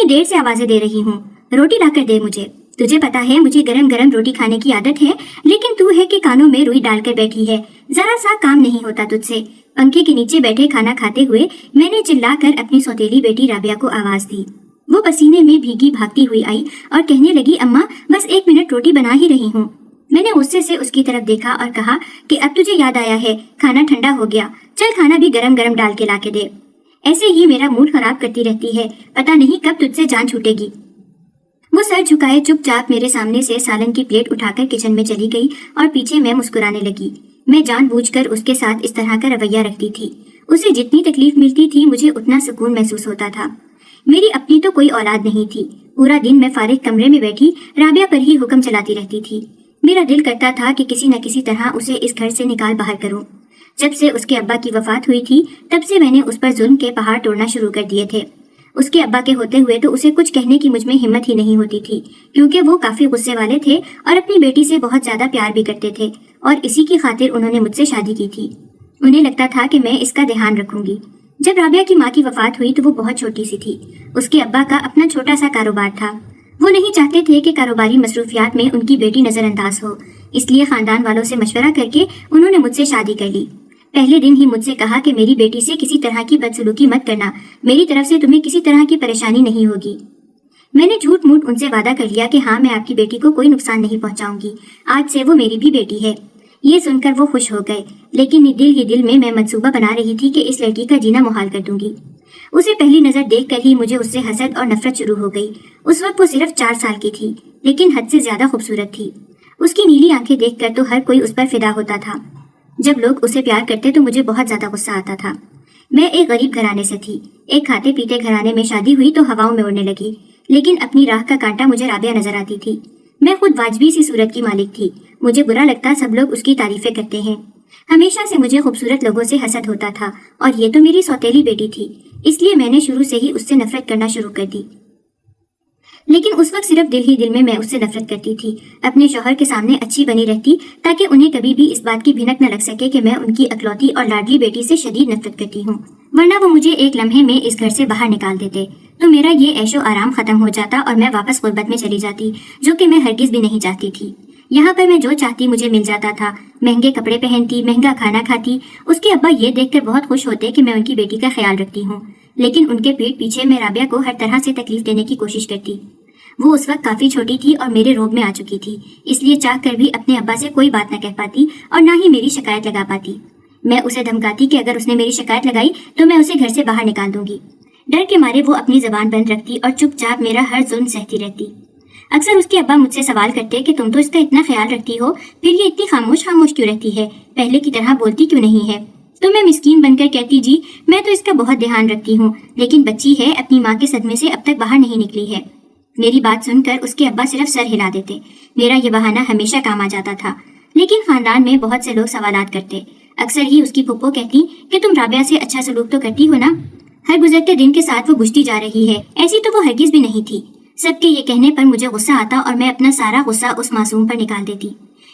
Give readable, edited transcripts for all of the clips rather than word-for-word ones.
اتنی دیر سے آوازیں دے رہی ہوں، روٹی لا کر دے مجھے۔ تجھے پتا ہے مجھے گرم گرم روٹی کھانے کی عادت ہے، لیکن تو ہے کہ کانوں میں روئی ڈال کر بیٹھی ہے، ذرا سا کام نہیں ہوتا تجھ سے۔ پنکھے کے نیچے بیٹھے کھانا کھاتے ہوئے میں نے چلا کر اپنی سوتیلی بیٹی رابعہ کو آواز دی۔ وہ پسینے میں بھیگی بھاگتی ہوئی آئی اور کہنے لگی، اماں بس 1 منٹ روٹی بنا ہی رہی ہوں۔ میں نے غصے سے اس کی طرف دیکھا اور کہا کہ اب تجھے یاد آیا ہے، کھانا ٹھنڈا ہو گیا، چل کھانا بھی گرم گرم ڈال کے لا کے دے۔ ایسے ہی میرا موڈ خراب کرتی رہتی ہے، پتہ نہیں کب تجھ سے جان چھوٹے گی۔ وہ سر جھکائے چپ چاپ میرے سامنے سے سالن کی پلیٹ اٹھا کر کچن میں چلی گئی اور پیچھے میں مسکرانے لگی۔ میں جان بوجھ کر اس کے ساتھ اس طرح کا رویہ رکھتی تھی۔ اسے جتنی تکلیف ملتی تھی مجھے اتنا سکون محسوس ہوتا تھا۔ میری اپنی تو کوئی اولاد نہیں تھی۔ پورا دن میں فارغ کمرے میں بیٹھی رابعہ پر ہی حکم چلاتی رہتی تھی۔ میرا دل کرتا تھا کہ کسی نہ کسی طرح اسے اس گھر سے نکال باہر کروں۔ جب سے اس کے ابا کی وفات ہوئی تھی تب سے میں نے اس پر ظلم کے پہاڑ توڑنا شروع کر دیے تھے۔ اس کے ابا کے ہوتے ہوئے تو اسے کچھ کہنے کی مجھ میں ہمت ہی نہیں ہوتی تھی، کیونکہ وہ کافی غصے والے تھے اور اپنی بیٹی سے بہت زیادہ پیار بھی کرتے تھے، اور اسی کی خاطر انہوں نے مجھ سے شادی کی تھی۔ انہیں لگتا تھا کہ میں اس کا دھیان رکھوں گی۔ جب رابعہ کی ماں کی وفات ہوئی تو وہ بہت چھوٹی سی تھی۔ اس کے ابا کا اپنا چھوٹا سا کاروبار تھا۔ وہ نہیں چاہتے تھے کہ کاروباری مصروفیات میں ان کی بیٹی نظر انداز ہو، اس لیے خاندان والوں سے مشورہ کر کے انہوں نے مجھ سے شادی کر لی۔ پہلے دن ہی مجھ سے کہا کہ میری بیٹی سے کسی طرح کی بدسلوکی مت کرنا، میری طرف سے تمہیں کسی طرح کی پریشانی نہیں ہوگی۔ میں نے جھوٹ موٹ ان سے وعدہ کر لیا کہ ہاں میں آپ کی بیٹی کو کوئی نقصان نہیں پہنچاؤں گی، آج سے وہ میری بھی بیٹی ہے۔ یہ سن کر وہ خوش ہو گئے، لیکن دل ہی دل میں منصوبہ بنا رہی تھی کہ اس لڑکی کا جینا محال کر دوں گی۔ اسے پہلی نظر دیکھ کر ہی مجھے اس سے حسد اور نفرت شروع ہو گئی۔ اس وقت وہ صرف 4 سال کی تھی، لیکن حد سے زیادہ خوبصورت تھی۔ اس کی نیلی آنکھیں دیکھ کر تو ہر کوئی اس پر فدا ہوتا تھا۔ جب لوگ اسے پیار کرتے تو مجھے بہت زیادہ غصہ آتا تھا۔ میں ایک غریب گھرانے سے تھی، ایک کھاتے پیتے گھرانے میں شادی ہوئی تو ہواؤں میں اڑنے لگی، لیکن اپنی راہ کا کانٹا مجھے رابعہ نظر آتی تھی۔ میں خود واجبی سی صورت کی مالک تھی، مجھے برا لگتا سب لوگ اس کی تعریفیں کرتے ہیں۔ ہمیشہ سے مجھے خوبصورت لوگوں سے حسد ہوتا تھا، اور یہ تو میری سوتیلی بیٹی تھی، اس لیے میں نے شروع سے ہی اس سے نفرت کرنا شروع کر دی۔ لیکن اس وقت صرف دل ہی دل میں اس سے نفرت کرتی تھی۔ اپنے شوہر کے سامنے اچھی بنی رہتی تاکہ انہیں کبھی بھی اس بات کی بھنک نہ لگ سکے کہ میں ان کی اکلوتی اور لاڈلی بیٹی سے شدید نفرت کرتی ہوں، ورنہ وہ مجھے ایک لمحے میں اس گھر سے باہر نکال دیتے تو میرا یہ عیش و آرام ختم ہو جاتا اور میں واپس غربت میں چلی جاتی، جو کہ میں ہرگز بھی نہیں چاہتی تھی۔ یہاں پر میں جو چاہتی مجھے مل جاتا تھا، مہنگے کپڑے پہنتی، مہنگا کھانا کھاتی۔ اس کے ابا یہ دیکھ کر بہت خوش ہوتے کہ میں ان کی بیٹی کا خیال رکھتی ہوں، لیکن ان کے پیٹ پیچھے میں رابعہ کو ہر طرح سے تکلیف دینے کی کوشش کرتی۔ وہ اس وقت کافی چھوٹی تھی اور میرے روب میں آ چکی تھی، اس لیے چاہ کر بھی اپنے ابا سے کوئی بات نہ کہہ پاتی اور نہ ہی میری شکایت لگا پاتی۔ میں اسے دھمکاتی کہ اگر اس نے میری شکایت لگائی تو میں اسے گھر سے باہر نکال دوں گی۔ ڈر کے مارے وہ اپنی زبان بند رکھتی اور چپ چاپ میرا ہر ظلم سہتی رہتی۔ اکثر اس کے ابا مجھ سے سوال کرتے کہ تم تو اس کا اتنا خیال رکھتی ہو، پھر یہ اتنی خاموش کیوں رہتی ہے، پہلے کی طرح بولتی کیوں نہیں ہے؟ تو میں مسکین بن کر کہتی، جی میں تو اس کا بہت دھیان رکھتی ہوں، لیکن بچی ہے، اپنی ماں کے صدمے سے اب تک باہر نہیں نکلی ہے۔ میری بات سن کر اس کے ابا صرف سر ہلا دیتے۔ میرا یہ بہانہ ہمیشہ کام آ جاتا تھا، لیکن خاندان میں بہت سے لوگ سوالات کرتے۔ اکثر ہی اس کی پھپھو کہتی کہ تم رابعہ سے اچھا سلوک تو کرتی ہو نا؟ ہر گزرتے دن کے ساتھ وہ بجھتی جا رہی ہے، ایسی تو وہ ہرگز بھی نہیں تھی۔ سب کے یہ کہنے پر مجھے غصہ آتا اور میں اپنا سارا غصہ اس معصوم پر نکال دیتی۔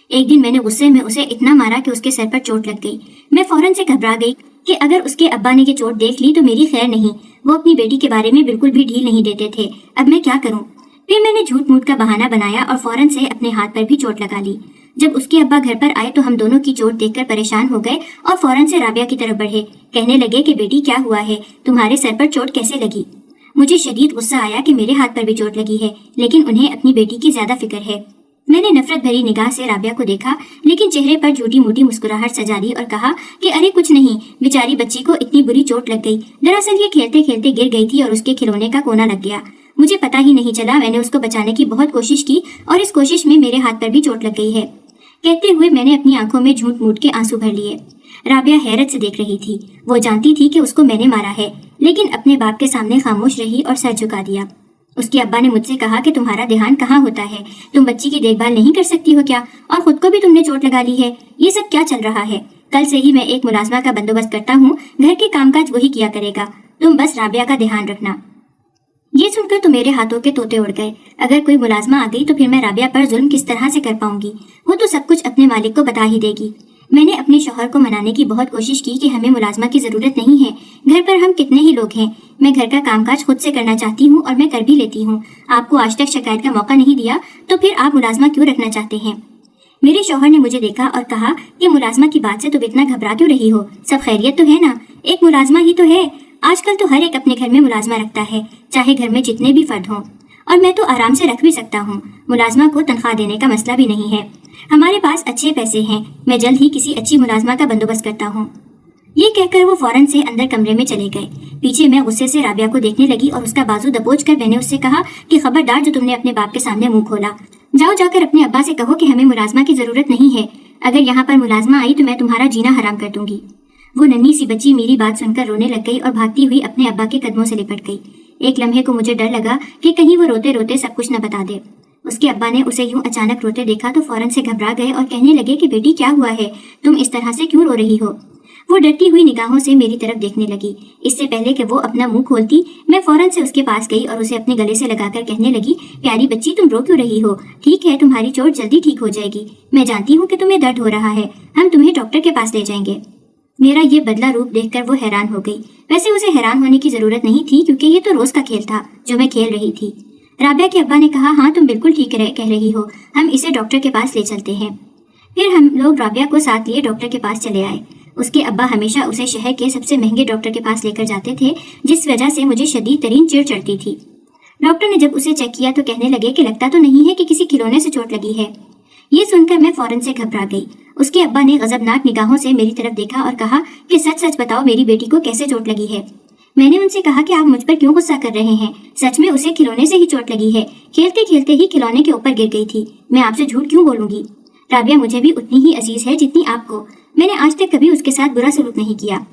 ایک دن میں نے غصے میں اسے اتنا مارا کہ اس کے سر پر چوٹ لگ گئی۔ میں فوراً سے گھبرا گئی کہ اگر اس کے ابا نے یہ چوٹ دیکھ لی تو میری خیر نہیں۔ وہ اپنی بیٹی کے بارے میں بالکل بھی ڈھیل نہیں دیتے تھے، اب میں کیا کروں؟ پھر میں نے جھوٹ موٹ کا بہانہ بنایا اور فوراً سے اپنے ہاتھ پر بھی چوٹ لگا لی۔ جب اس کے ابا گھر پر آئے تو ہم دونوں کی چوٹ دیکھ کر پریشان ہو گئے اور فوراً سے رابعہ کی طرف بڑھے، کہنے لگے کہ بیٹی کیا ہوا ہے، تمہارے سر پر چوٹ کیسے لگی؟ مجھے شدید غصہ آیا کہ میرے ہاتھ پر بھی چوٹ لگی ہے، لیکن انہیں اپنی بیٹی کی زیادہ فکر ہے۔ میں نے نفرت بھری نگاہ سے رابعہ کو دیکھا، لیکن چہرے پر جھوٹی موٹی مسکراہٹ سجا دی اور کہا کہ ارے کچھ نہیں، بیچاری بچی کو اتنی بری چوٹ لگ گئی، دراصل یہ کھیلتے کھیلتے گر گئی تھی اور اس کے کھلونے کا کونا لگ گیا، مجھے پتا ہی نہیں چلا، میں نے اس کو بچانے کی بہت کوشش کی اور اس کوشش میں میرے ہاتھ پر بھی چوٹ لگ گئی ہے۔ کہتے ہوئے میں نے اپنی آنکھوں میں جھوٹ موٹ کے آنسو بھر لیے۔ رابعہ حیرت سے دیکھ رہی تھی، وہ جانتی تھی کہ اس کو میں نے مارا ہے، لیکن اپنے باپ کے سامنے خاموش رہی اور سر جھکا دیا۔ اس کے ابا نے مجھ سے کہا کہ تمہارا دھیان کہاں ہوتا ہے، تم بچی کی دیکھ بھال نہیں کر سکتی ہو کیا، اور خود کو بھی تم نے چوٹ لگا لی ہے، یہ سب کیا چل رہا ہے؟ کل سے ہی میں ایک ملازمہ کا بندوبست کرتا ہوں، گھر کے کام کاج وہی کیا کرے گا، تم بس رابعہ کا دھیان رکھنا۔ یہ سن کر تو میرے ہاتھوں کے طوطے اڑ گئے۔ اگر کوئی ملازمہ آ گئی تو پھر میں رابعہ پر ظلم کس طرح سے کر پاؤں گی؟ وہ تو سب کچھ اپنے مالک کو بتا ہی دے گی۔ میں نے اپنے شوہر کو منانے کی بہت کوشش کی کہ ہمیں ملازمہ کی ضرورت نہیں ہے، घर पर हम कितने ही लोग हैं। मैं घर का कामकाज खुद से करना चाहती हूँ और मैं कर भी लेती हूँ। आपको आज तक शिकायत का मौका नहीं दिया तो फिर आप मुलाजमा क्यों रखना चाहते हैं? मेरे शौहर ने मुझे देखा और कहा कि मुलाजमा की बात से तुम इतना घबरा क्यों रही हो? सब खैरियत तो है ना? एक मुलाजमा ही तो है। आजकल तो हर एक अपने घर में मुलाजमा रखता है, चाहे घर में जितने भी फर्द हों। और मैं तो आराम से रख भी सकता हूँ। मुलाजमा को तनख्वाह देने का मसला भी नहीं है। हमारे पास अच्छे पैसे हैं। मैं जल्द ही किसी अच्छी मुलाजमा का बंदोबस्त करता हूँ। ये कहकर वो फौरन से अंदर कमरे में चले गए। पीछे मैं गुस्से से राबिया को देखने लगी और उसका बाजू दबोच कर मैंने उससे कहा कि खबरदार जो तुमने अपने बाप के सामने मुंह खोला। जाओ जाकर अपने अब्बा से कहो कि हमें मुलाजमा की जरूरत नहीं है। अगर यहाँ पर मुलाजमा आई तो मैं तुम्हारा जीना हराम कर दूंगी। वो नन्ही सी बच्ची मेरी बात सुनकर रोने लग गई और भागती हुई अपने अब्बा के कदमों से लिपट गई। एक लम्हे को मुझे डर लगा कि कहीं वो रोते रोते सब कुछ न बता दे। उसके अब्बा ने उसे यूं अचानक रोते देखा तो फौरन से घबरा गए और कहने लगे कि बेटी क्या हुआ है, तुम इस तरह से क्यों रो रही हो? वो डरती हुई निगाहों से मेरी तरफ देखने लगी। इससे पहले कि वो अपना मुंह खोलती, मैं फौरन से उसके पास गई और उसे अपने गले से लगाकर कहने लगी, प्यारी बच्ची तुम रो क्यों रही हो? ठीक है, तुम्हारी चोट जल्दी ठीक हो जाएगी। मैं जानती हूँ कि तुम्हें दर्द हो रहा है, हम तुम्हें डॉक्टर के पास ले जाएंगे। मेरा ये बदला रूप देखकर वो हैरान हो गई। वैसे उसे हैरान होने की जरूरत नहीं थी क्योंकि ये तो रोज का खेल था जो मैं खेल रही थी। राबिया के अब्बा ने कहा, हाँ तुम बिल्कुल ठीक कह रही हो, हम इसे डॉक्टर के पास ले चलते हैं। फिर हम लोग राबिया को साथ लिए डॉक्टर के पास चले आए। उसके अब्बा हमेशा उसे शहर के सबसे महंगे डॉक्टर के पास लेकर जाते थे, जिस वजह से मुझे शदीद तरीन चिढ़ चढ़ती थी। डॉक्टर ने जब उसे चेक किया तो कहने लगे कि लगता तो नहीं है कि किसी खिलौने से चोट लगी है। ये सुनकर मैं फौरन से घबरा गई। उसके अब्बा ने गजबनाक निगाहों से मेरी तरफ देखा और कहा कि सच सच बताओ मेरी बेटी को कैसे चोट लगी है। मैंने उनसे कहा कि आप मुझ पर क्यों गुस्सा कर रहे हैं? सच में उसे खिलौने से ही चोट लगी है। खेलते खेलते ही खिलौने के ऊपर गिर गई थी। मैं आपसे झूठ क्यों बोलूंगी? राबिया मुझे भी उतनी ही अजीज है जितनी आपको। मैंने आज तक कभी उसके साथ बुरा सलूक नहीं किया।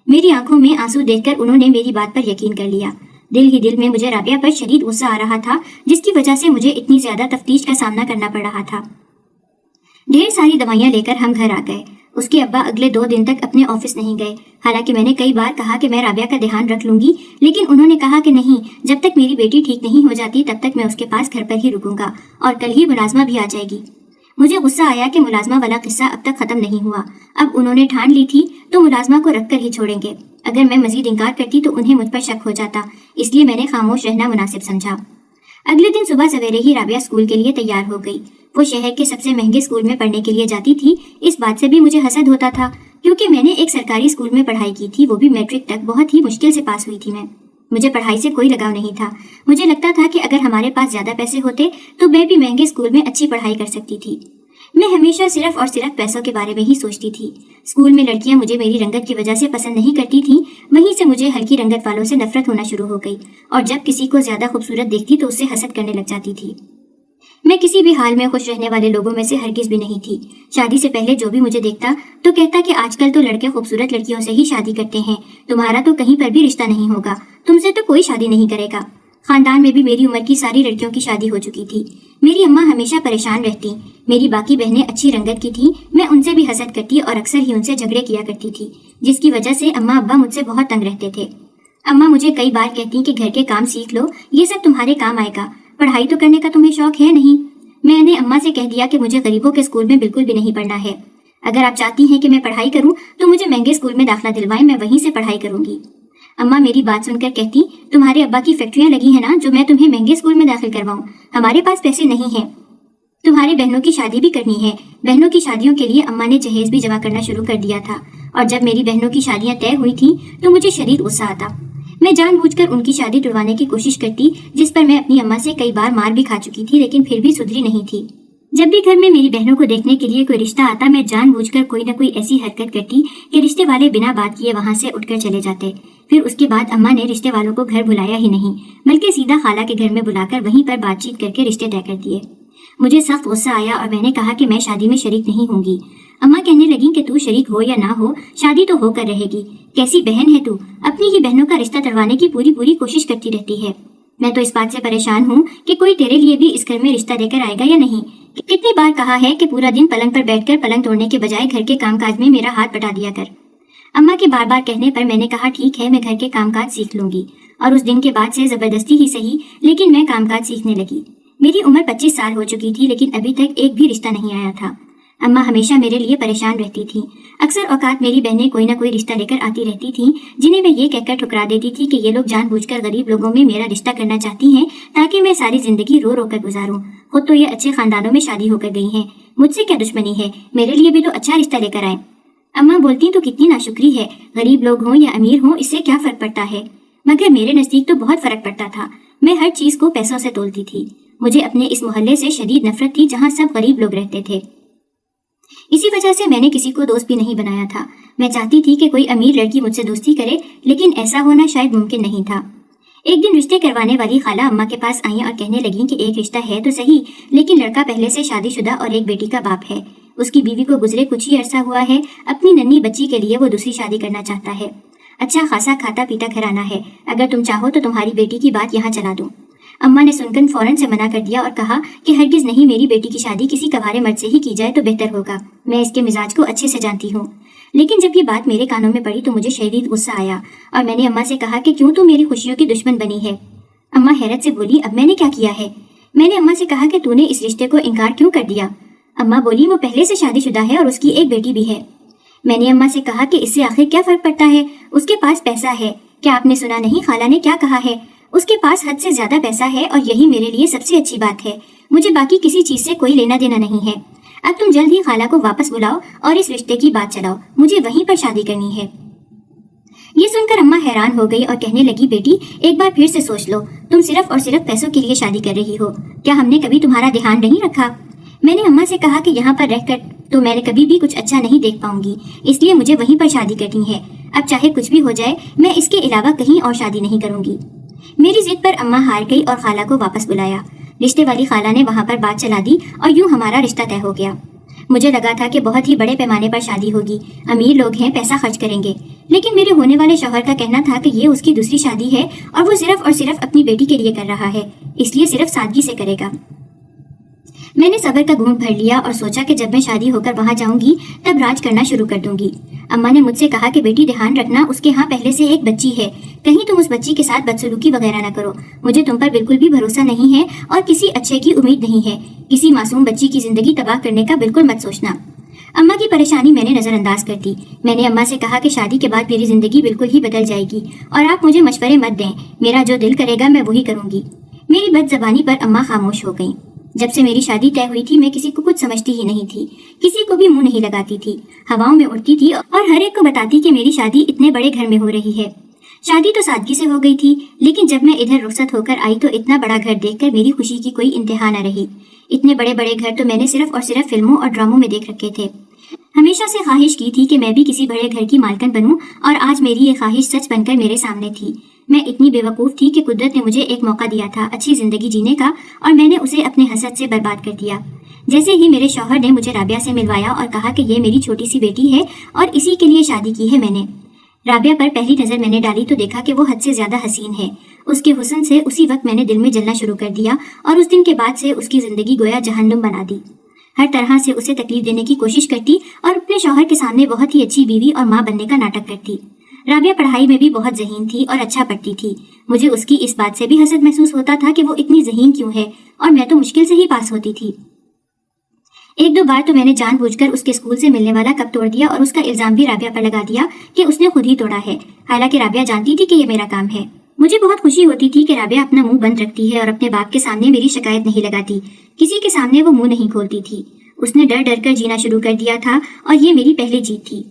मेरी आंखों में आंसू देखकर उन्होंने मेरी बात पर यकीन कर लिया। दिल ही दिल में मुझे राबिया पर शदीद गुस्सा आ रहा था, जिसकी वजह से मुझे इतनी ज्यादा तफ्तीश का सामना करना पड़ रहा था। ढेर सारी दवाइयां लेकर हम घर आ गए। उसके अब्बा अगले 2 दिन तक अपने ऑफिस नहीं गए। हालांकि मैंने कई बार कहा कि मैं राबिया का ध्यान रख लूंगी, लेकिन उन्होंने कहा कि नहीं, जब तक मेरी बेटी ठीक नहीं हो जाती तब तक मैं उसके पास घर पर ही रुकूंगा और कल ही मुलाजमा भी आ जाएगी। मुझे गुस्सा आया कि मुलाजमा वाला किस्सा अब तक खत्म नहीं हुआ। अब उन्होंने ठान ली थी तो मुलाजमा को रख कर ही छोड़ेंगे। अगर मैं मजीद इनकार करती तो उन्हें मुझ पर शक हो जाता, इसलिए मैंने खामोश रहना मुनासिब समझा। अगले दिन सुबह सवेरे ही राबिया स्कूल के लिए तैयार हो गई। वो शहर के सबसे महंगे स्कूल में पढ़ने के लिए जाती थी। इस बात से भी मुझे हसद होता था क्योंकि मैंने एक सरकारी स्कूल में पढ़ाई की थी, वो भी मैट्रिक तक। बहुत ही मुश्किल से पास हुई थी मैं। मुझे पढ़ाई से कोई लगाव नहीं था। मुझे लगता था कि अगर हमारे पास ज्यादा पैसे होते तो मैं भी महंगे स्कूल में अच्छी पढ़ाई कर सकती थी। मैं हमेशा सिर्फ और सिर्फ पैसों के बारे में ही सोचती थी। स्कूल में लड़कियां मुझे मेरी रंगत की वजह से पसंद नहीं करती थीं। वहीं से मुझे हल्की रंगत वालों से नफरत होना शुरू हो गई और जब किसी को ज्यादा खूबसूरत देखती तो उससे हसद करने लग जाती थी। मैं किसी भी हाल में खुश रहने वाले लोगों में से हरगिज भी नहीं थी। शादी से पहले जो भी मुझे देखता तो कहता कि आजकल तो लड़के खूबसूरत लड़कियों से ही शादी करते हैं, तुम्हारा तो कहीं पर भी रिश्ता नहीं होगा, तुमसे तो कोई शादी नहीं करेगा। खानदान में भी मेरी उम्र की सारी लड़कियों की शादी हो चुकी थी। मेरी अम्मा हमेशा परेशान रहती। मेरी बाकी बहनें अच्छी रंगत की थीं। मैं उनसे भी हसद करती और अक्सर ही उनसे झगड़े किया करती थी, जिसकी वजह से अम्मा अब्बा मुझसे बहुत तंग रहते थे। अम्मा मुझे कई बार कहती कि घर के काम सीख लो, ये सब तुम्हारे काम आएगा, पढ़ाई तो करने का तुम्हें शौक है नहीं। मैंने अम्मा से कह दिया कि मुझे गरीबों के स्कूल में बिल्कुल भी नहीं पढ़ना है। अगर आप चाहती हैं कि मैं पढ़ाई करूं तो मुझे महंगे स्कूल में दाखिला दिलवाएं, मैं वहीं से पढ़ाई करूंगी। अम्मा मेरी बात सुनकर कहती, तुम्हारे अब्बा की फैक्ट्रियां लगी है ना जो मैं तुम्हें महंगे स्कूल में दाखिल करवाऊं? हमारे पास पैसे नहीं हैं। तुम्हारी बहनों की शादी भी करनी है। बहनों की शादियों के लिए अम्मा ने जहेज भी जमा करना शुरू कर दिया था और जब मेरी बहनों की शादियां तय हुई थी तो मुझे शदीद गुस्सा आता। मैं जानबूझकर उनकी शादी तुड़वाने की कोशिश करती, जिस पर मैं अपनी अम्मा से कई बार मार भी खा चुकी थी, लेकिन फिर भी सुधरी नहीं थी। जब भी घर में मेरी बहनों को देखने के लिए कोई रिश्ता आता, मैं जानबूझकर कोई न कोई ऐसी हरकत करती कि रिश्ते वाले बिना बात किए वहां से उठकर चले जाते। फिर उसके बाद अम्मा ने रिश्ते वालों को घर बुलाया ही नहीं, बल्कि सीधा खाला के घर में बुलाकर वहीं पर बातचीत करके रिश्ते तय कर दिए। मुझे सख्त गुस्सा आया और मैंने कहा कि मैं शादी में शरीक नहीं होंगी। अम्मा कहने लगी कि तू शरीक हो या ना हो, शादी तो होकर रहेगी। कैसी बहन है तू, अपनी ही बहनों का रिश्ता तड़वाने की पूरी कोशिश करती रहती है। मैं तो इस बात से परेशान हूँ कि कोई तेरे लिए भी इस घर में रिश्ता देकर आएगा या नहीं। कितनी बार कहा है कि पूरा दिन पलंग पर बैठकर पलंग तोड़ने के बजाय घर के कामकाज में मेरा हाथ बटा दिया कर। अम्मा के बार बार कहने पर मैंने कहा ठीक है, मैं घर के कामकाज सीख लूंगी। और उस दिन के बाद से जबरदस्ती ही सही, लेकिन मैं कामकाज सीखने लगी। मेरी उम्र 25 साल हो चुकी थी, लेकिन अभी तक एक भी रिश्ता नहीं आया था। अम्मा हमेशा मेरे लिए परेशान रहती थी। अक्सर औकात मेरी बहनें कोई ना कोई रिश्ता लेकर आती रहती थीं, जिन्हें मैं ये कहकर ठुकरा देती थी कि ये लोग जानबूझकर गरीब लोगों में मेरा रिश्ता करना चाहती हैं ताकि मैं सारी जिंदगी रो रो कर गुजारूं। खुद तो ये अच्छे खानदानों में शादी होकर गई हैं, मुझसे क्या दुश्मनी है, मेरे लिए भी तो अच्छा रिश्ता लेकर आए। अम्मा बोलती तो कितनी नाशुक्री है, गरीब लोग हों या अमीर हों इससे क्या फर्क पड़ता है। मगर मेरे नजदीक तो बहुत फर्क पड़ता था। मैं हर चीज को पैसों से तोलती थी। मुझे अपने इस मोहल्ले से शदीद नफरत थी जहाँ सब गरीब लोग रहते थे। इसी वजह से मैंने किसी को दोस्त भी नहीं बनाया था। मैं चाहती थी कि कोई अमीर लड़की मुझसे दोस्ती करे, लेकिन ऐसा होना शायद मुमकिन नहीं था। एक दिन रिश्ते करवाने वाली खाला अम्मा के पास आई और कहने लगी कि एक रिश्ता है तो सही, लेकिन लड़का पहले से शादीशुदा और एक बेटी का बाप है। उसकी बीवी को गुजरे कुछ ही अरसा हुआ है, अपनी नन्ही बच्ची के लिए वो दूसरी शादी करना चाहता है। अच्छा खासा खाता पीता घराना है, अगर तुम चाहो तो तुम्हारी बेटी की बात यहाँ चला दूं। अम्मा ने सुनकर फौरन से मना कर दिया और कहा कि हरगिज नहीं, मेरी बेटी की शादी किसी कवारे मर्द से ही की जाए तो बेहतर होगा। मैं इसके मिजाज को अच्छे से जानती हूँ। लेकिन जब ये बात मेरे कानों में पड़ी तो मुझे शदीद गुस्सा आया और मैंने अम्मा से कहा कि क्यों तुम मेरी खुशियों की दुश्मन बनी है। अम्मा हैरत से बोली, अब मैंने क्या किया है? मैंने अम्मा से कहा कि तूने इस रिश्ते को इनकार क्यों कर दिया? अम्मा बोली, वो पहले से शादीशुदा है और उसकी एक बेटी भी है। मैंने अम्मा से कहा कि इससे आखिर क्या फर्क पड़ता है, उसके पास पैसा है। क्या आपने सुना नहीं खाला ने क्या कहा है? उसके पास हद से ज्यादा पैसा है और यही मेरे लिए सबसे अच्छी बात है। मुझे बाकी किसी चीज से कोई लेना देना नहीं है। अब तुम जल्द ही खाला को वापस बुलाओ और इस रिश्ते की बात चलाओ, मुझे वहीं पर शादी करनी है। ये सुनकर अम्मा हैरान हो गई और कहने लगी, बेटी एक बार फिर से सोच लो, तुम सिर्फ और सिर्फ पैसों के लिए शादी कर रही हो। क्या हमने कभी तुम्हारा ध्यान नहीं रखा? मैंने अम्मा से कहा कि यहाँ पर रहकर तो मैंने कभी भी कुछ अच्छा नहीं देख पाऊंगी, इसलिए मुझे वहीं पर शादी करनी है। अब चाहे कुछ भी हो जाए, मैं इसके अलावा कहीं और शादी नहीं करूंगी। मेरी जिद पर अम्मा हार गई और खाला को वापस बुलाया। रिश्ते वाली खाला ने वहाँ पर बात चला दी और यूं हमारा रिश्ता तय हो गया। मुझे लगा था कि बहुत ही बड़े पैमाने पर शादी होगी, अमीर लोग हैं, पैसा खर्च करेंगे। लेकिन मेरे होने वाले शौहर का कहना था कि ये उसकी दूसरी शादी है और वो सिर्फ और सिर्फ अपनी बेटी के लिए कर रहा है, इसलिए सिर्फ सादगी से करेगा। मैंने सब्र का घूंट भर लिया और सोचा कि जब मैं शादी होकर वहाँ जाऊंगी तब राज करना शुरू कर दूंगी। अम्मा ने मुझसे कहा कि बेटी ध्यान रखना, उसके यहाँ पहले से एक बच्ची है, कहीं तुम उस बच्ची के साथ बदसलूकी वगैरह न करो। मुझे तुम पर बिल्कुल भी भरोसा नहीं है और किसी अच्छे की उम्मीद नहीं है। किसी मासूम बच्ची की जिंदगी तबाह करने का बिल्कुल मत सोचना। अम्मा की परेशानी मैंने नजरअंदाज कर दी। मैंने अम्मा से कहा कि शादी के बाद मेरी जिंदगी बिल्कुल ही बदल जाएगी और आप मुझे मशवरे मत दें, मेरा जो दिल करेगा मैं वही करूंगी। मेरी बदजबानी पर अम्मा खामोश हो गई। जब से मेरी शादी तय हुई थी मैं किसी को कुछ समझती ही नहीं थी, किसी को भी मुंह नहीं लगाती थी, हवाओं में उड़ती थी और हर एक को बताती कि मेरी शादी इतने बड़े घर में हो रही है। शादी तो सादगी से हो गई थी, लेकिन जब मैं इधर रुखसत होकर आई तो इतना बड़ा घर देखकर मेरी खुशी की कोई इंतहा न रही। इतने बड़े बड़े घर तो मैंने सिर्फ और सिर्फ फिल्मों और ड्रामों में देख रखे थे। हमेशा से ख्वाहिश की थी कि मैं भी किसी बड़े घर की मालकन बनूं और आज मेरी ये ख्वाहिश सच बनकर मेरे सामने थी। मैं इतनी बेवकूफ़ थी कि कुदरत ने मुझे एक मौका दिया था अच्छी जिंदगी जीने का और मैंने उसे अपने हसद से बर्बाद कर दिया। जैसे ही मेरे शौहर ने मुझे राबिया से मिलवाया और कहा कि ये मेरी छोटी सी बेटी है और इसी के लिए शादी की है मैंने। राबिया पर पहली नज़र मैंने डाली तो देखा कि वो हद से ज़्यादा हसीन है। उसके हुस्न से उसी वक्त मैंने दिल में जलना शुरू कर दिया और उस दिन के बाद से उसकी ज़िंदगी गोया जहन्नुम बना दी। हर तरह से उसे तकलीफ देने की कोशिश करती और अपने शौहर के सामने बहुत ही अच्छी बीवी और माँ बनने का नाटक करती। राबिया पढ़ाई में भी बहुत ज़हीन थी और अच्छा पढ़ती थी। मुझे उसकी इस बात से भी हसद महसूस होता था कि वो इतनी ज़हीन क्यों है और मैं तो मुश्किल से ही पास होती थी। एक दो बार तो मैंने जानबूझकर उसके स्कूल से मिलने वाला कप तोड़ दिया और उसका इल्ज़ाम भी राबिया पर लगा दिया कि उसने खुद ही तोड़ा है, हालांकि राबिया जानती थी कि ये मेरा काम है। मुझे बहुत खुशी होती थी कि राबिया अपना मुंह बंद रखती है और अपने बाप के सामने मेरी शिकायत नहीं लगाती, किसी के सामने वो मुंह नहीं खोलती थी। उसने डर डर कर जीना शुरू कर दिया था और ये मेरी पहली जीत थी।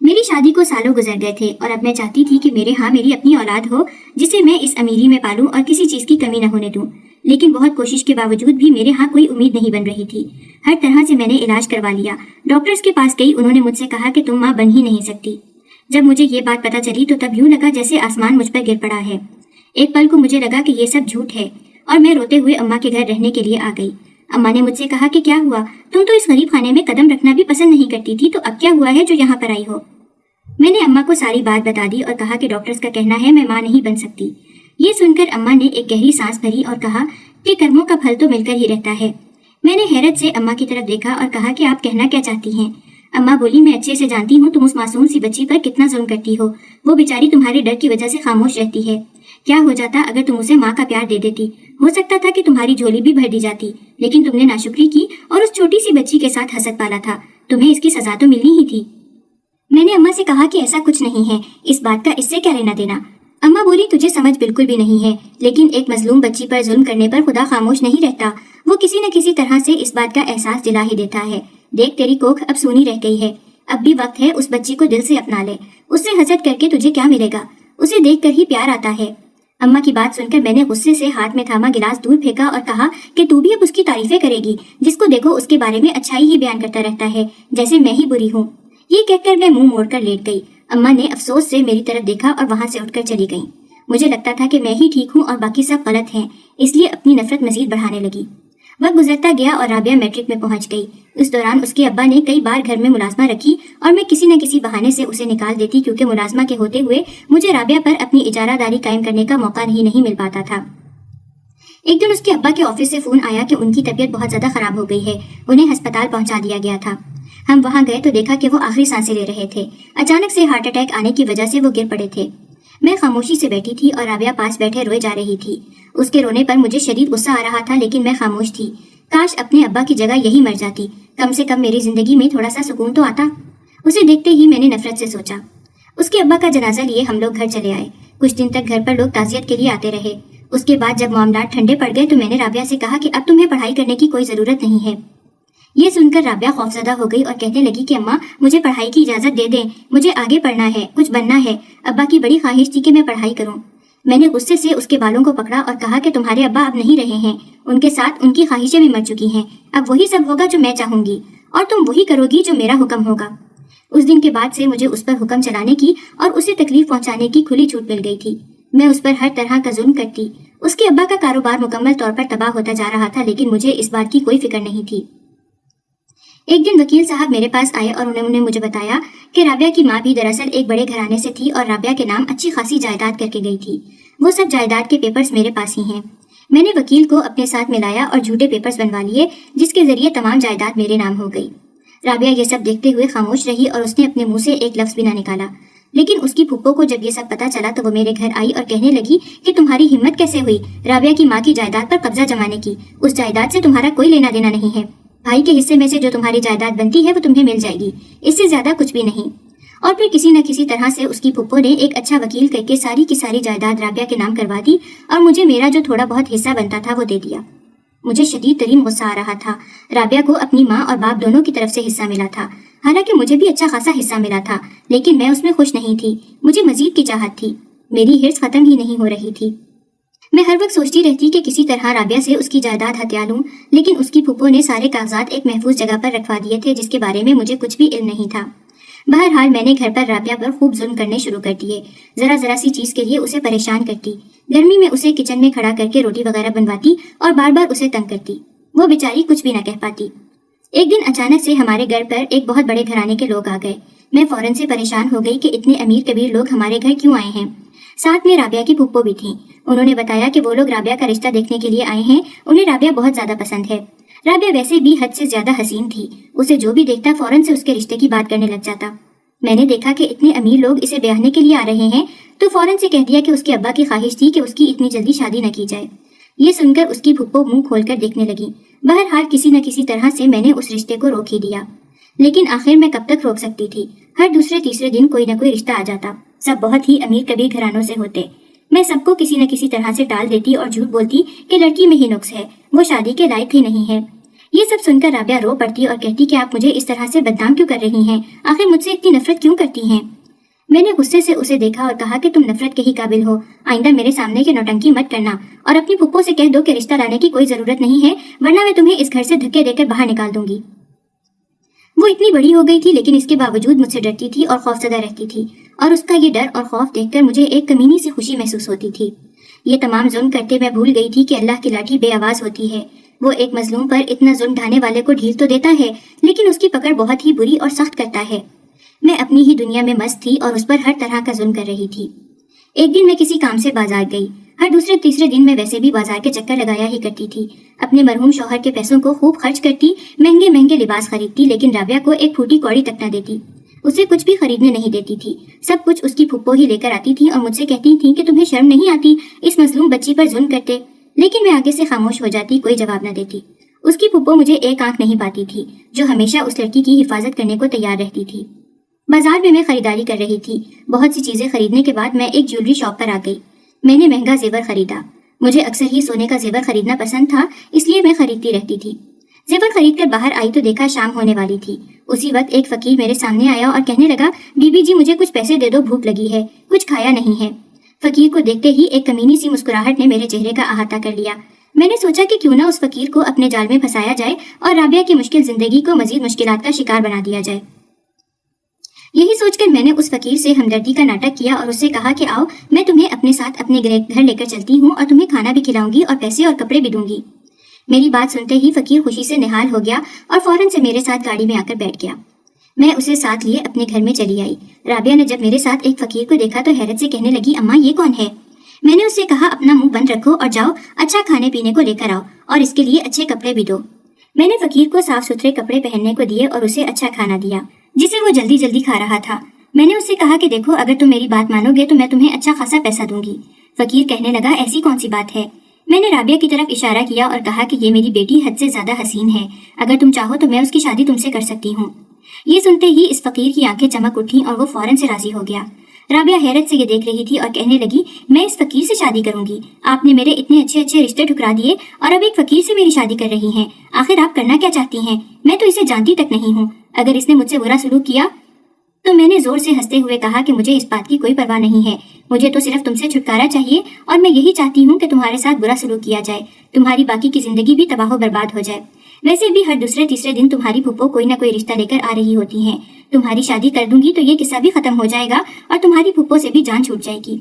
मेरी शादी को सालों गुजर गए थे और अब मैं चाहती थी कि मेरे यहाँ मेरी अपनी औलाद हो जिसे मैं इस अमीरी में पालूं और किसी चीज़ की कमी न होने दूं। लेकिन बहुत कोशिश के बावजूद भी मेरे यहाँ कोई उम्मीद नहीं बन रही थी। हर तरह से मैंने इलाज करवा लिया, डॉक्टर्स के पास गई, उन्होंने मुझसे कहा कि तुम माँ बन ही नहीं सकती। जब मुझे ये बात पता चली तो तब यूँ लगा जैसे आसमान मुझ पर गिर पड़ा है। एक पल को मुझे लगा कि ये सब झूठ है और मैं रोते हुए अम्मा के घर रहने के लिए आ गई। अम्मा ने मुझसे कहा कि क्या हुआ, तुम तो इस गरीब खाने में कदम रखना भी पसंद नहीं करती थी, तो अब क्या हुआ है जो यहाँ पर आई हो? मैंने अम्मा को सारी बात बता दी और कहा कि डॉक्टर्स का कहना है मैं माँ नहीं बन सकती। ये सुनकर अम्मा ने एक गहरी सांस भरी और कहा कि कर्मों का फल तो मिलकर ही रहता है। मैंने हैरत से अम्मा की तरफ देखा और कहा कि आप कहना क्या चाहती हैं? अम्मा बोली, मैं अच्छे से जानती हूँ तुम उस मासूम सी बच्ची पर कितना जुल्म करती हो। वो बेचारी तुम्हारे डर की वजह से खामोश रहती है। क्या हो जाता अगर तुम उसे माँ का प्यार दे देती? हो सकता था कि तुम्हारी झोली भी भर दी जाती, लेकिन तुमने नाशुक्री की और उस छोटी सी बच्ची के साथ हसद पाला था। तुम्हें इसकी सजा तो मिलनी ही थी। मैंने अम्मा से कहा कि ऐसा कुछ नहीं है, इस बात का इससे क्या लेना देना। अम्मा बोली, तुझे समझ बिल्कुल भी नहीं है, लेकिन एक मजलूम बच्ची पर जुल्म करने पर खुदा खामोश नहीं रहता। वो किसी न किसी तरह से इस बात का एहसास दिला ही देता है। देख, तेरी कोख अब सूनी रह गई है, अब भी वक्त है उस बच्ची को दिल से अपना ले। उससे हसद करके तुझे क्या मिलेगा, उसे देख कर ही प्यार आता है। अम्मा की बात सुनकर मैंने गुस्से से हाथ में थामा गिलास दूर फेंका और कहा कि तू भी अब उसकी तारीफें करेगी, जिसको देखो उसके बारे में अच्छाई ही बयान करता रहता है, जैसे मैं ही बुरी हूँ। ये कहकर मैं मुंह मोड़कर लेट गई। अम्मा ने अफसोस से मेरी तरफ देखा और वहां से उठकर चली गईं। मुझे लगता था कि मैं ही ठीक हूँ और बाकी सब गलत हैं, इसलिए अपनी नफरत मजीद बढ़ाने लगी। वक्त गुजरता गया और राबिया मैट्रिक में पहुंच गई। उस दौरान उसके अब्बा ने कई बार घर में मुलाजमा रखी और मैं किसी न किसी बहाने से उसे निकाल देती, क्योंकि मुलाजमा के होते हुए मुझे राबिया पर अपनी इजारादारी कायम करने का मौका ही नहीं मिल पाता था। एक दिन उसके अब्बा के ऑफिस से फोन आया कि उनकी तबीयत बहुत ज्यादा खराब हो गई है, उन्हें अस्पताल पहुंचा दिया गया था। हम वहां गए तो देखा कि वो आखिरी सांसें ले रहे थे। अचानक से हार्ट अटैक आने की वजह से वो गिर पड़े थे। मैं खामोशी से बैठी थी और राबिया पास बैठे रोए जा रही थी। उसके रोने पर मुझे शदीद गुस्सा आ रहा था, लेकिन मैं खामोश थी। काश अपने अब्बा की जगह यही मर जाती, कम से कम मेरी जिंदगी में थोड़ा सा सुकून तो आता। उसे देखते ही मैंने नफरत से सोचा। उसके अब्बा का जनाजा लिए हम लोग घर चले आए। कुछ दिन तक घर पर लोग ताजियत के लिए आते रहे। उसके बाद जब मामलात ठंडे पड़ गए तो मैंने राबिया से कहा कि अब तुम्हें पढ़ाई करने की कोई जरूरत नहीं है। ये सुनकर राबिया खौफजदा हो गई और कहने लगी कि अम्मा, मुझे पढ़ाई की इजाजत दे दें, मुझे आगे पढ़ना है, कुछ बनना है। अब्बा की बड़ी ख्वाहिश थी कि मैं पढ़ाई करूं। मैंने गुस्से से उसके बालों को पकड़ा और कहा कि तुम्हारे अब्बा अब नहीं रहे हैं, उनके साथ उनकी ख्वाहिशें भी मर चुकी हैं। अब वही सब होगा जो मैं चाहूंगी और तुम वही करोगी जो मेरा हुक्म होगा। उस दिन के बाद से मुझे उस पर हुक्म चलाने की और उसे तकलीफ पहुंचाने की खुली छूट मिल गई थी। मैं उस पर हर तरह का जुल्म करती। उसके अब्बा का कारोबार मुकम्मल तौर पर तबाह होता जा रहा था, लेकिन मुझे इस बात की कोई फिक्र नहीं थी। एक दिन वकील साहब मेरे पास आए और उन्होंने मुझे बताया कि राबिया की माँ भी दरअसल एक बड़े घराने से थी और राबिया के नाम अच्छी खासी जायदाद करके गई थी। वो सब जायदाद के पेपर्स मेरे पास ही हैं। मैंने वकील को अपने साथ मिलाया और झूठे पेपर्स बनवा लिए, जिसके जरिए तमाम जायदाद मेरे नाम हो गई। राबिया ये सब देखते हुए खामोश रही और उसने अपने मुंह से एक लफ्ज भी ना निकाला। लेकिन उसकी फुप्पो को जब ये सब पता चला तो वो मेरे घर आई और कहने लगी कि तुम्हारी हिम्मत कैसे हुई राबिया की माँ की जायदाद पर कब्जा जमाने की। उस जायदाद से तुम्हारा कोई लेना देना नहीं है। भाई के हिस्से में से जो तुम्हारी जायदाद बनती है वो तुम्हें मिल जाएगी, इससे ज्यादा कुछ भी नहीं। और फिर किसी न किसी तरह से उसकी फुप्पो ने एक अच्छा वकील करके सारी की सारी जायदाद राबिया के नाम करवा दी और मुझे मेरा जो थोड़ा बहुत हिस्सा बनता था वो दे दिया। मुझे शदीद तरीन गुस्सा आ रहा था। राबिया को अपनी माँ और बाप दोनों की तरफ से हिस्सा मिला था। हालांकि मुझे भी अच्छा खासा हिस्सा मिला था, लेकिन मैं उसमें खुश नहीं थी। मुझे मजीद की चाहत थी। मेरी हिर्स खत्म ही नहीं हो रही थी। मैं हर वक्त सोचती रहती कि किसी तरह राबिया से उसकी जायदाद हत्या लूं, लेकिन उसकी फुप्पो ने सारे कागजात एक महफूज जगह पर रखवा दिए थे, जिसके बारे में मुझे कुछ भी इल्म नहीं था। बहरहाल मैंने घर पर राबिया पर खूब जुल्म करने शुरू कर दिए। जरा जरा सी चीज के लिए उसे परेशान करती। गर्मी में उसे किचन में खड़ा करके रोटी वगैरह बनवाती और बार बार उसे तंग करती। वो बेचारी कुछ भी न कह पाती। एक दिन अचानक से हमारे घर पर एक बहुत बड़े घराने के लोग आ गए। मैं फौरन से परेशान हो गई कि इतने अमीर कबीर लोग हमारे घर क्यों आए हैं। साथ में राबिया की फुप्पो भी थी। उन्होंने बताया कि वो लोग राबिया का रिश्ता देखने के लिए आए हैं। उन्हें राबिया बहुत ज्यादा पसंद है। राबिया वैसे भी हद से ज्यादा हसीन थी। उसे जो भी देखता फौरन से उसके रिश्ते की बात करने लग जाता। मैंने देखा कि इतने अमीर लोग इसे ब्याहने के लिए आ रहे हैं तो फौरन से कह दिया कि उसके अब्बा की ख्वाहिश थी कि उसकी इतनी जल्दी शादी न की जाए। ये सुनकर उसकी फुप्पो मुंह खोलकर देखने लगी। बहरहाल किसी न किसी तरह से मैंने उस रिश्ते को रोक ही दिया, लेकिन आखिर मैं कब तक रोक सकती थी। हर दूसरे तीसरे दिन कोई न कोई रिश्ता आ जाता। सब बहुत ही अमीर कबीर घरानों से होते। मैं सबको किसी न किसी तरह से टाल देती और झूठ बोलती कि लड़की में ही नुक्स है, वो शादी के लायक ही नहीं है। ये सब सुनकर राबिया रो पड़ती और कहती कि आप मुझे इस तरह से बदनाम क्यों कर रही हैं, आखिर मुझसे इतनी नफरत क्यों करती हैं। मैंने गुस्से से उसे देखा और कहा कि तुम नफरत के ही काबिल हो। आइंदा मेरे सामने के नौटंकी मत करना और अपनी फुप्पो से कह दो कि रिश्ता लाने की कोई जरूरत नहीं है, वरना मैं तुम्हें इस घर से धक्के देकर बाहर निकाल दूंगी। वो इतनी बड़ी हो गई थी, लेकिन इसके बावजूद मुझसे डरती थी और खौफजदा रहती थी, और उसका ये डर और खौफ देखकर मुझे एक कमीनी सी खुशी महसूस होती थी। ये तमाम जुल्म करते मैं भूल गई थी कि अल्लाह की लाठी बेआवाज होती है। वो एक मजलूम पर इतना जुल्म ढाने वाले को ढील तो देता है, लेकिन उसकी पकड़ बहुत ही बुरी और सख्त करता है। मैं अपनी ही दुनिया में मस्त थी और उस पर हर तरह का जुल्म कर रही थी। एक दिन मैं किसी काम से बाजार गई। हर दूसरे तीसरे दिन मैं वैसे भी बाजार के चक्कर लगाया ही करती थी। अपने मरहूम शौहर के पैसों को खूब खर्च करती, महंगे महंगे लिबास खरीदती, लेकिन राबिया को एक फूटी कौड़ी तक न देती। उसे कुछ भी खरीदने नहीं देती थी। सब कुछ उसकी फुप्पो ही लेकर आती थी और मुझसे कहती थी कि तुम्हें शर्म नहीं आती इस मजलूम बच्ची पर जुल्म करते। लेकिन मैं आगे से खामोश हो जाती, कोई जवाब न देती। اس کی پھپھو مجھے ایک آنکھ نہیں پاتی تھی، جو ہمیشہ اس لڑکی کی حفاظت کرنے کو تیار رہتی تھی۔ بازار میں خریداری کر رہی تھی۔ بہت سی چیزیں خریدنے کے بعد میں ایک جیولری شاپ پر آ گئی۔ میں نے مہنگا زیور خریدا۔ مجھے اکثر ہی سونے کا زیور خریدنا پسند تھا، اس لیے میں خریدتی رہتی تھی۔ زیور خرید کر باہر آئی تو دیکھا شام ہونے والی تھی۔ اسی وقت ایک فقیر میرے سامنے آیا اور کہنے لگا، بی بی جی مجھے کچھ پیسے دے دو، بھوک لگی ہے، کچھ کھایا نہیں ہے۔ فقیر کو دیکھتے ہی ایک کمینی سی مسکراہٹ نے میرے چہرے کا احاطہ کر لیا۔ میں نے سوچا کہ کیوں نہ اس فقیر کو اپنے جال میں پھنسایا جائے اور رابعہ کی مشکل زندگی کو مزید مشکلات کا شکار بنا دیا جائے۔ یہی سوچ کر میں نے اس فقیر سے ہمدردی کا ناٹک کیا اور اس سے کہا کہ آؤ، میں تمہیں اپنے ساتھ اپنے گھر لے کر چلتی ہوں اور تمہیں کھانا بھی کھلاؤں گی اور پیسے اور کپڑے بھی دوں گی۔ میری بات سنتے ہی فقیر خوشی سے نہال ہو گیا اور فوراً سے میرے ساتھ گاڑی میں آ کر بیٹھ گیا۔ میں اسے ساتھ لیے اپنے گھر میں چلی آئی۔ رابعہ نے جب میرے ساتھ ایک فقیر کو دیکھا تو حیرت سے کہنے لگی، اماں یہ کون ہے؟ میں نے اس سے کہا، اپنا منہ بند رکھو اور جاؤ اچھا کھانے پینے کو لے کر آؤ اور اس کے لیے اچھے کپڑے بھی دو۔ میں نے فقیر کو صاف ستھرے کپڑے پہننے کو دیے اور اسے اچھا کھانا دیا، جسے وہ جلدی جلدی کھا رہا تھا۔ میں نے اس سے کہا کہ دیکھو، اگر تم میری بات مانو گے تو میں تمہیں اچھا خاصا پیسہ دوں گی۔ فقیر کہنے لگا، ایسی کون سی بات ہے؟ میں نے رابعہ کی طرف اشارہ کیا اور کہا کہ یہ میری بیٹی حد سے زیادہ حسین ہے، اگر تم چاہو تو میں اس کی شادی تم سے کر سکتی ہوں۔ یہ سنتے ہی اس فقیر کی آنکھیں چمک اٹھیں اور وہ فوراً سے راضی ہو گیا۔ رابعہ حیرت سے یہ دیکھ رہی تھی اور کہنے لگی، میں اس فقیر سے شادی کروں گی؟ آپ نے میرے اتنے اچھے اچھے رشتے ٹھکرا دیے اور اب ایک فقیر سے میری شادی کر رہی ہیں۔ آخر آپ کرنا کیا چاہتی ہیں؟ میں تو اسے جانتی تک نہیں ہوں۔ اگر اس نے مجھ سے برا سلوک کیا تو میں نے زور سے ہنستے ہوئے کہا کہ مجھے اس بات کی کوئی پرواہ نہیں ہے، مجھے تو صرف تم سے چھٹکارا چاہیے اور میں یہی چاہتی ہوں کہ تمہارے ساتھ برا سلوک کیا جائے، تمہاری باقی کی زندگی بھی تباہ و برباد ہو جائے۔ ویسے بھی ہر دوسرے تیسرے دن تمہاری پھپھو کوئی نہ کوئی رشتہ لے کر آ رہی ہوتی ہیں، تمہاری شادی کر دوں گی تو یہ قصہ بھی ختم ہو جائے گا اور تمہاری پھپھو سے بھی جان چھوٹ جائے گی۔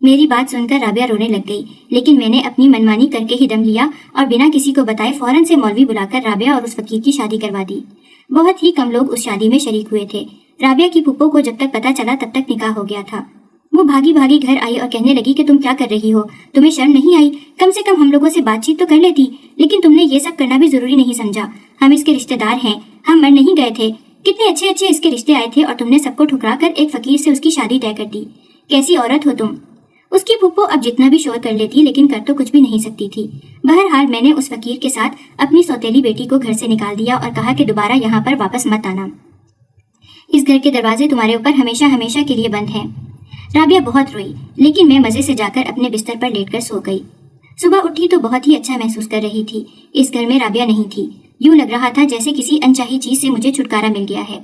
میری بات سن کر رابعہ رونے لگ گئی، لیکن میں نے اپنی منمانی کر کے ہی دم لیا اور بنا کسی کو بتائے فوراً سے مولوی بلا کر رابعہ اور اس فقیر کی شادی کروا دی۔ بہت ہی کم لوگ اس شادی میں شریک ہوئے تھے۔ رابعہ کی پھپھو کو جب تک پتہ چلا تب تک نکاح ہو گیا تھا۔ وہ بھاگی بھاگی گھر آئی اور کہنے لگی کہ تم کیا کر رہی ہو؟ تمہیں شرم نہیں آئی؟ کم سے کم ہم لوگوں سے بات چیت تو کر لیتی، لیکن تم نے یہ سب کرنا بھی ضروری نہیں سمجھا۔ ہم اس کے رشتہ دار ہیں، ہم مر نہیں گئے تھے۔ کتنے اچھے اچھے اس کے رشتے آئے تھے اور تم نے سب کو ٹھکرا کر ایک فقیر سے اس کی شادی طے کر دی۔ کیسی عورت ہو تم؟ اس کی پھپھو اب جتنا بھی شور کر لیتی لیکن کر تو کچھ بھی نہیں سکتی تھی۔ بہرحال میں نے اس فقیر کے ساتھ اپنی سوتیلی بیٹی کو گھر سے نکال دیا اور کہا کہ دوبارہ یہاں پر واپس مت آنا، اس گھر کے دروازے تمہارے اوپر ہمیشہ ہمیشہ کے لیے بند ہیں۔ رابعہ بہت روئی، لیکن میں مزے سے جا کر اپنے بستر پر لیٹ کر سو گئی۔ صبح اٹھی تو بہت ہی اچھا محسوس کر رہی تھی۔ اس گھر میں رابعہ نہیں تھی، یوں لگ رہا تھا جیسے کسی انچاہی چیز سے مجھے چھٹکارا مل گیا ہے۔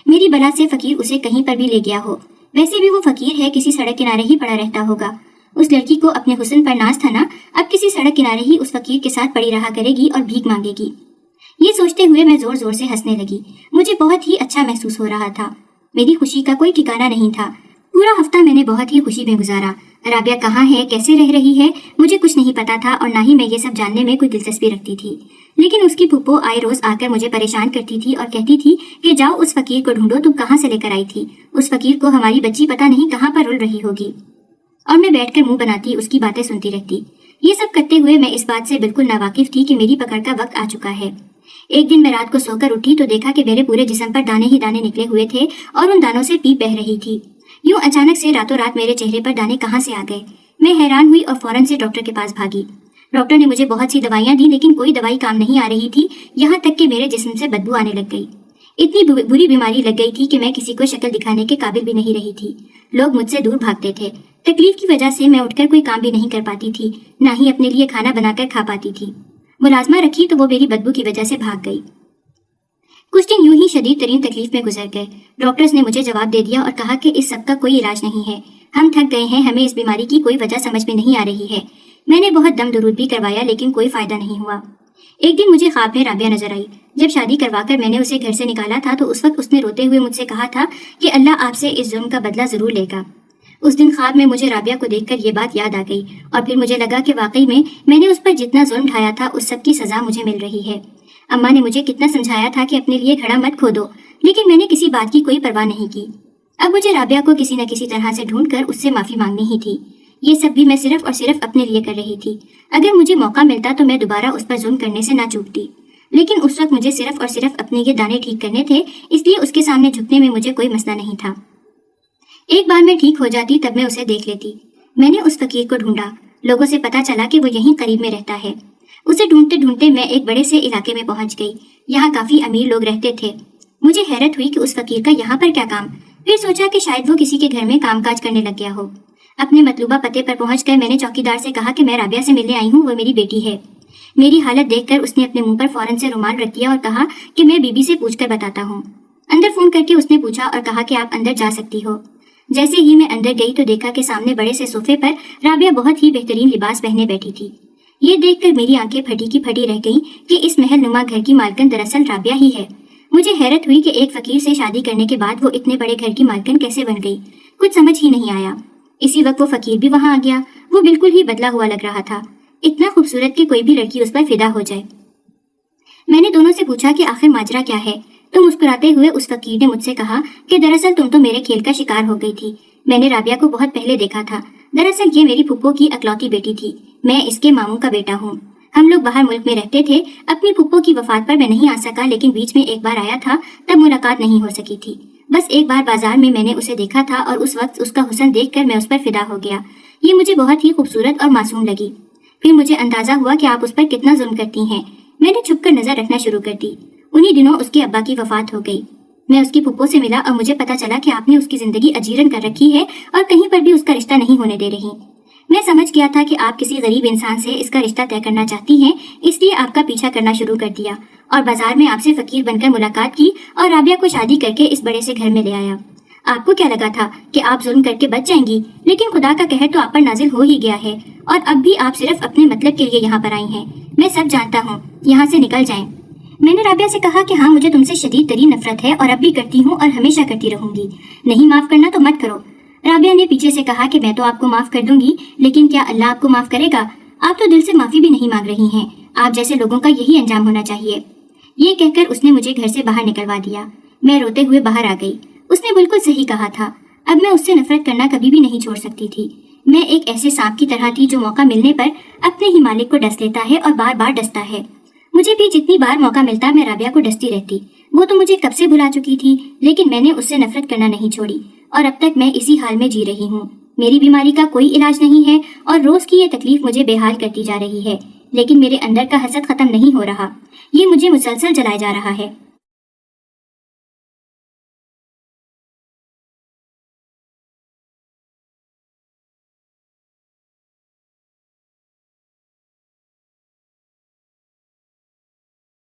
میری بلا سے فقیر اسے کہیں پر بھی لے گیا ہو، ویسے بھی وہ فقیر ہے، کسی سڑک کنارے ہی پڑا رہتا ہوگا۔ اس لڑکی کو اپنے حسن پر ناز تھا نا، اب کسی سڑک کنارے ہی اس فقیر کے ساتھ پڑی رہا کرے گی اور بھیک مانگے گی۔ یہ سوچتے ہوئے میں زور زور سے ہنسنے لگی۔ مجھے بہت ہی اچھا محسوس ہو رہا تھا، میری خوشی کا کوئی ٹھکانہ نہیں تھا۔ پورا ہفتہ میں نے بہت ہی خوشی میں گزارا۔ رابعہ کہاں ہے، کیسے رہ رہی ہے، مجھے کچھ نہیں پتا تھا اور نہ ہی میں یہ سب جاننے میں کوئی دلچسپی رکھتی تھی۔ لیکن اس کی پھپھو آئے روز آ کر مجھے پریشان کرتی تھی اور کہتی تھی کہ جاؤ اس فقیر کو ڈھونڈو، تم کہاں سے لے کر آئی تھی؟ اس فقیر کو ہماری بچی پتہ نہیں کہاں پر رل رہی ہوگی۔ اور میں بیٹھ کر منہ بناتی اس کی باتیں سنتی رہتی۔ یہ سب کرتے ہوئے میں اس بات سے بالکل ناواقف تھی کہ میری پکڑ کا وقت آ چکا ہے۔ ایک دن میں رات کو سو کر اٹھی تو دیکھا کہ میرے پورے جسم پر دانے ہی دانے نکلے ہوئے تھے اور ان دانوں سے پیپ بہہ رہی تھی۔ یوں اچانک سے راتوں رات میرے چہرے پر دانے کہاں سے آ گئے؟ میں حیران ہوئی اور فوراً سے ڈاکٹر کے پاس بھاگی۔ ڈاکٹر نے مجھے بہت سی دوائیاں دی لیکن کوئی دوائی کام نہیں آ رہی تھی، یہاں تک کہ میرے جسم سے بدبو آنے لگ گئی۔ اتنی بری بیماری لگ گئی تھی کہ میں کسی کو شکل دکھانے کے قابل بھی نہیں رہی تھی۔ لوگ مجھ سے دور بھاگتے تھے۔ تکلیف کی وجہ سے میں اٹھ کر کوئی کام بھی نہیں کر پاتی تھی، نہ ہی اپنے لیے کھانا بنا کر کھا پاتی تھی۔ ملازمہ رکھی تو وہ میری بدبو کی وجہ سے بھاگ گئی۔ کچھ دن یوں ہی شدید ترین تکلیف میں گزر گئے۔ ڈاکٹرز نے مجھے جواب دے دیا اور کہا کہ اس سب کا کوئی علاج نہیں ہے، ہم تھک گئے ہیں، ہمیں اس بیماری کی کوئی وجہ سمجھ میں نہیں آ رہی ہے۔ میں نے بہت دم درود بھی کروایا لیکن کوئی فائدہ نہیں ہوا۔ ایک دن مجھے خواب میں رابعہ نظر آئی۔ جب شادی کروا کر میں نے اسے گھر سے نکالا تھا تو اس وقت اس نے روتے ہوئے مجھ سے کہا تھا کہ اللہ آپ سے اس ظلم کا بدلہ ضرور لے گا۔ اس دن خواب میں مجھے رابعہ کو دیکھ کر یہ بات یاد آ گئی اور پھر مجھے لگا کہ واقعی میں نے اس پر جتنا ظلم ڈھایا تھا اس سب کی سزا مجھے مل رہی ہے۔ اماں نے مجھے کتنا سمجھایا تھا کہ اپنے لیے گھڑا مت کھودو، لیکن میں نے کسی بات کی کوئی پرواہ نہیں کی۔ اب مجھے رابعہ کو کسی نہ کسی طرح سے ڈھونڈ کر اس سے معافی مانگنی ہی تھی۔ یہ سب بھی میں صرف اور صرف اپنے لیے کر رہی تھی۔ اگر مجھے موقع ملتا تو میں دوبارہ اس پر ظلم کرنے سے نہ چوکتی، لیکن اس وقت مجھے صرف اور صرف اپنے یہ دانے ٹھیک کرنے تھے، اس لیے اس کے سامنے جھکنے میں مجھے کوئی مسئلہ نہیں تھا۔ ایک بار میں ٹھیک ہو جاتی تب میں اسے دیکھ لیتی۔ میں نے اس فقیر کو ڈھونڈا، لوگوں سے پتا چلا کہ وہ یہیں قریب میں رہتا ہے۔ उसे ढूंढते ढूंढते मैं एक बड़े से इलाके में पहुंच गई। यहाँ काफी अमीर लोग रहते थे। मुझे हैरत हुई कि उस फकीर का यहाँ पर क्या काम। फिर सोचा कि शायद वो किसी के घर में कामकाज करने लग गया हो। अपने मतलूबा पते पर पहुंचकर मैंने चौकीदार से कहा कि मैं राबिया से मिलने आई हूँ, वो मेरी बेटी है। मेरी हालत देखकर उसने अपने मुंह पर फौरन से रुमाल रख दिया और कहा कि मैं बीबी से पूछकर बताता हूँ। अंदर फोन करके उसने पूछा और कहा कि आप अंदर जा सकती हो। जैसे ही मैं अंदर गई तो देखा कि सामने बड़े से सोफे पर राबिया बहुत ही बेहतरीन लिबास पहने बैठी थी। ये देखकर मेरी आंखें फटी की फटी रह गईं कि इस महल नुमा घर की मालकिन दरअसल राबिया ही है। मुझे हैरत हुई कि एक फकीर से शादी करने के बाद वो इतने बड़े घर की मालकिन कैसे बन गई। कुछ समझ ही नहीं आया। इसी वक्त वो फकीर भी वहां आ गया। वो बिल्कुल ही बदला हुआ लग रहा था, इतना खूबसूरत कि कोई भी लड़की उस पर फिदा हो जाए। मैंने दोनों से पूछा कि आखिर माजरा क्या है, तो मुस्कुराते हुए उस फकीर ने मुझसे कहा कि दरअसल तुम तो मेरे खेल का शिकार हो गई थी। मैंने राबिया को बहुत पहले देखा था। दरअसल ये मेरी फुप्पो की अकलौती बेटी थी। मैं इसके मामू का बेटा हूँ। हम लोग बाहर मुल्क में रहते थे। अपनी फुप्पो की वफात पर मैं नहीं आ सका, लेकिन बीच में एक बार आया था, तब मुलाकात नहीं हो सकी थी। बस एक बार बाजार में मैंने उसे देखा था और उस वक्त उसका हुस्न देखकर मैं उस पर फिदा हो गया। ये मुझे बहुत ही खूबसूरत और मासूम लगी। फिर मुझे अंदाजा हुआ कि आप उस पर कितना जुल्म करती हैं। मैंने छुपकर नजर रखना शुरू कर दी। उन्हीं दिनों उसके अब्बा की वफात हो गई। मैं उसकी फुप्पो से मिला और मुझे पता चला कि आपने उसकी जिंदगी अजीरन कर रखी है और कहीं पर भी उसका रिश्ता नहीं होने दे रही। मैं समझ गया था कि आप किसी गरीब इंसान से इसका रिश्ता तय करना चाहती हैं, इसलिए आपका पीछा करना शुरू कर दिया और बाजार में आपसे फकीर बनकर मुलाकात की और राबिया को शादी करके इस बड़े से घर में ले आया। आपको क्या लगा था कि आप जुल्म करके बच जाएंगी, लेकिन खुदा का कहर तो आप पर नाजिल हो ही गया है और अब भी आप सिर्फ अपने मतलब के लिए यहाँ पर आई हैं। मैं सब जानता हूँ, यहाँ से निकल जाएं। मैंने राबिया से कहा कि हाँ, मुझे तुमसे शदीद तरीन नफरत है और अब भी करती हूँ और हमेशा करती रहूंगी। नहीं माफ करना तो मत करो। राबिया ने पीछे से कहा कि मैं तो आपको माफ कर दूंगी, लेकिन क्या अल्लाह आपको माफ करेगा? आप तो दिल से माफी भी नहीं मांग रही हैं। आप जैसे लोगों का यही अंजाम होना चाहिए। ये कहकर उसने मुझे घर से बाहर निकलवा दिया। मैं रोते हुए बाहर आ गई। उसने बिल्कुल सही कहा था। अब मैं उससे नफरत करना कभी भी नहीं छोड़ सकती थी। मैं एक ऐसे सांप की तरह थी जो मौका मिलने पर अपने ही मालिक को डस लेता है और बार बार डसता है। मुझे भी जितनी बार मौका मिलता मैं राबिया को डसती रहती। वो तो मुझे कब से भुला चुकी थी, लेकिन मैंने उससे नफरत करना नहीं छोड़ी और अब तक मैं इसी हाल में जी रही हूँ। मेरी बीमारी का कोई इलाज नहीं है और रोज की ये तकलीफ मुझे बेहाल करती जा रही है, लेकिन मेरे अंदर का हसद खत्म नहीं हो रहा। ये मुझे मुसलसल जलाए जा रहा है।